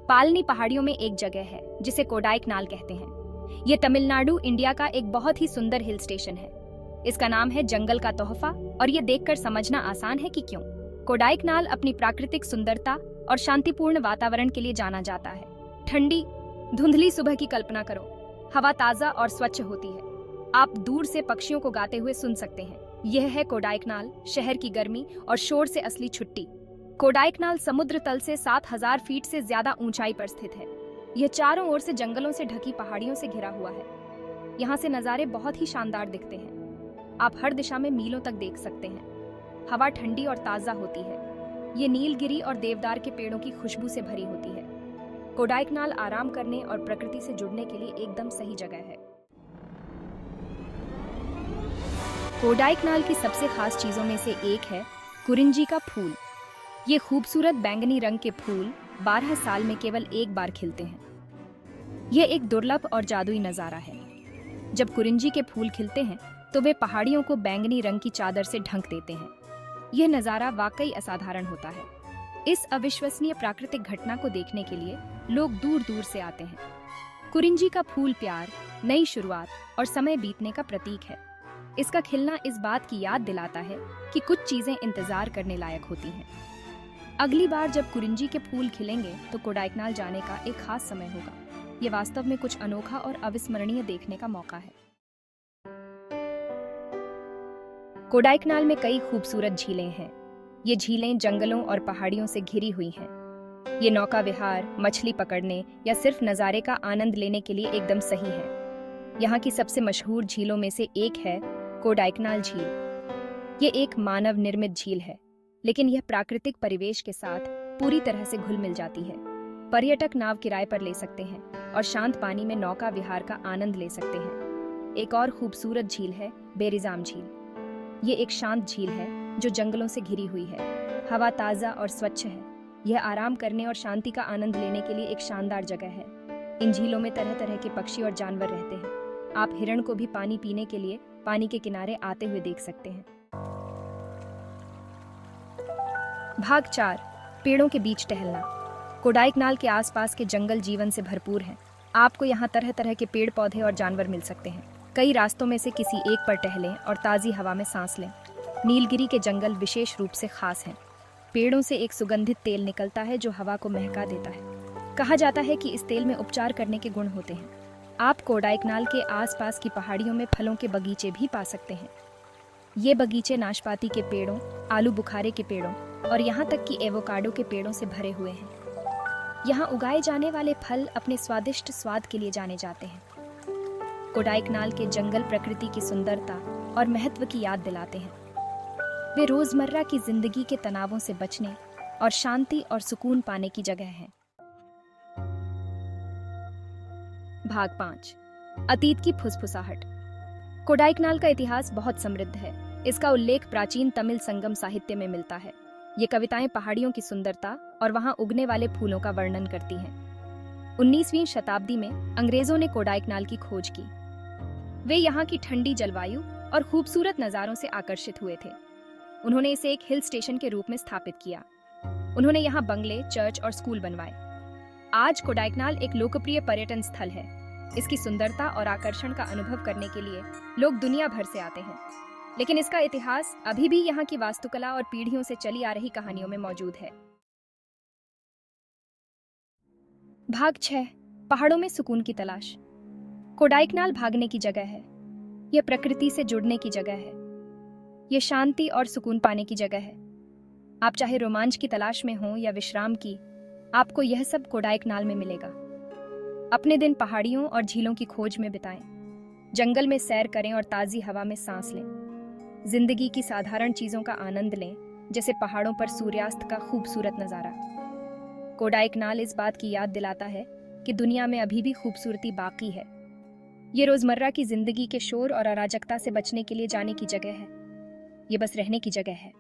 पालनी पहाड़ियों में एक जगह है जिसे कोडाइकनाल कहते हैं। ये तमिलनाडु, इंडिया का एक बहुत ही सुंदर हिल स्टेशन है। इसका नाम है जंगल का तोहफा और ये देखकर समझना आसान है कि क्यों। कोडाइकनाल अपनी प्राकृतिक सुंदरता और शांतिपूर्ण वातावरण के लिए जाना जाता है। ठंडी, धुंधली सुबह की कल्पना करो। हवा ताजा और स्वच्छ होती है। आप दूर से पक्षियों को गाते हुए सुन सकते हैं। यह है कोडाइकनाल, शहर की गर्मी और शोर से असली छुट्टी। कोडाइकनाल समुद्र तल से 7000 फीट से ज्यादा ऊंचाई पर स्थित है। यह चारों ओर से जंगलों से ढकी पहाड़ियों से घिरा हुआ है। यहाँ से नज़ारे बहुत ही शानदार दिखते हैं। आप हर दिशा में मीलों तक देख सकते हैं। हवा ठंडी और ताज़ा होती है। ये नीलगिरी और देवदार के पेड़ों की खुशबू से भरी होती है। कोडाइकनाल आराम करने और प्रकृति से जुड़ने के लिए एकदम सही जगह है। कोडाइकनाल की सबसे खास चीज़ों में से एक है कुरिंजी का फूल। ये खूबसूरत बैंगनी रंग के फूल 12 साल में केवल एक बार खिलते हैं। यह एक दुर्लभ और जादुई नज़ारा है। जब कुरिंजी के फूल खिलते हैं तो वे पहाड़ियों को बैंगनी रंग की चादर से ढक देते हैं। यह नज़ारा वाकई असाधारण होता है। इस अविश्वसनीय प्राकृतिक घटना को देखने के लिए लोग दूर दूर से आते हैं। कुरिंजी का फूल प्यार, नई शुरुआत और समय बीतने का प्रतीक है। इसका खिलना इस बात की याद दिलाता है कि कुछ चीज़ें इंतजार करने लायक होती हैं। अगली बार जब कुरिंजी के फूल खिलेंगे तो कोडाइकनाल जाने का एक खास समय होगा। ये वास्तव में कुछ अनोखा और अविस्मरणीय देखने का मौका है। कोडाइकनाल में कई खूबसूरत झीलें हैं। ये झीलें जंगलों और पहाड़ियों से घिरी हुई हैं। ये नौका विहार, मछली पकड़ने या सिर्फ नज़ारे का आनंद लेने के लिए एकदम सही है। यहाँ की सबसे मशहूर झीलों में से एक है कोडाइकनाल झील। ये एक मानव निर्मित झील है, लेकिन यह प्राकृतिक परिवेश के साथ पूरी तरह से घुल मिल जाती है। पर्यटक नाव किराए पर ले सकते हैं और शांत पानी में नौका विहार का आनंद ले सकते हैं। एक और खूबसूरत झील है बेरिजाम झील। ये एक शांत झील है जो जंगलों से घिरी हुई है। हवा ताज़ा और स्वच्छ है। यह आराम करने और शांति का आनंद लेने के लिए एक शानदार जगह है। इन झीलों में तरह तरह के पक्षी और जानवर रहते हैं। आप हिरण को भी पानी पीने के लिए पानी के किनारे आते हुए देख सकते हैं। भाग 4, पेड़ों के बीच टहलना। कोडाइकनाल के आसपास के जंगल जीवन से भरपूर हैं। आपको यहाँ तरह तरह के पेड़ पौधे और जानवर मिल सकते हैं। कई रास्तों में से किसी एक पर टहलें और ताज़ी हवा में सांस लें। नीलगिरी के जंगल विशेष रूप से खास हैं। पेड़ों से एक सुगंधित तेल निकलता है जो हवा को महका देता है। कहा जाता है कि इस तेल में उपचार करने के गुण होते हैं। आप कोडाइकनाल के आसपास की पहाड़ियों में फलों के बगीचे भी पा सकते हैं। ये बगीचे नाशपाती के पेड़ों, आलू बुखारे के पेड़ों और यहाँ तक कि एवोकाडो के पेड़ों से भरे हुए हैं। यहाँ उगाए जाने वाले फल अपने स्वादिष्ट स्वाद के लिए जाने जाते हैं। कोडाइकनाल के जंगल प्रकृति की सुंदरता और महत्व की याद दिलाते हैं। वे रोजमर्रा की जिंदगी के तनावों से बचने और शांति और सुकून पाने की जगह है। भाग 5, अतीत की फुसफुसाहट। कोडाइकनाल का इतिहास बहुत समृद्ध है। इसका उल्लेख प्राचीन तमिल संगम साहित्य में मिलता है। ये कविताएं पहाड़ियों की सुंदरता और वहां उगने वाले फूलों का वर्णन करती हैं। 19वीं शताब्दी में अंग्रेजों ने कोडाइकनाल की खोज की। वे यहाँ की ठंडी जलवायु और खूबसूरत नज़ारों से आकर्षित हुए थे। उन्होंने इसे एक हिल स्टेशन के रूप में स्थापित किया। उन्होंने यहाँ बंगले, चर्च और स्कूल बनवाए। आज कोडाइकनाल एक लोकप्रिय पर्यटन स्थल है। इसकी सुंदरता और आकर्षण का अनुभव करने के लिए लोग दुनिया भर से आते हैं। लेकिन इसका इतिहास अभी भी यहाँ की वास्तुकला और पीढ़ियों से चली आ रही कहानियों में मौजूद है। भाग 6, पहाड़ों में सुकून की तलाश। कोडाइकनाल भागने की जगह है। यह प्रकृति से जुड़ने की जगह है। यह शांति और सुकून पाने की जगह है। आप चाहे रोमांच की तलाश में हो या विश्राम की, आपको यह सब कोडाइकनाल में मिलेगा। अपने दिन पहाड़ियों और झीलों की खोज में बिताएं। जंगल में सैर करें और ताज़ी हवा में सांस लें। जिंदगी की साधारण चीज़ों का आनंद लें, जैसे पहाड़ों पर सूर्यास्त का खूबसूरत नज़ारा। कोडाइकनाल इस बात की याद दिलाता है कि दुनिया में अभी भी खूबसूरती बाकी है। ये रोज़मर्रा की जिंदगी के शोर और अराजकता से बचने के लिए जाने की जगह है। ये बस रहने की जगह है।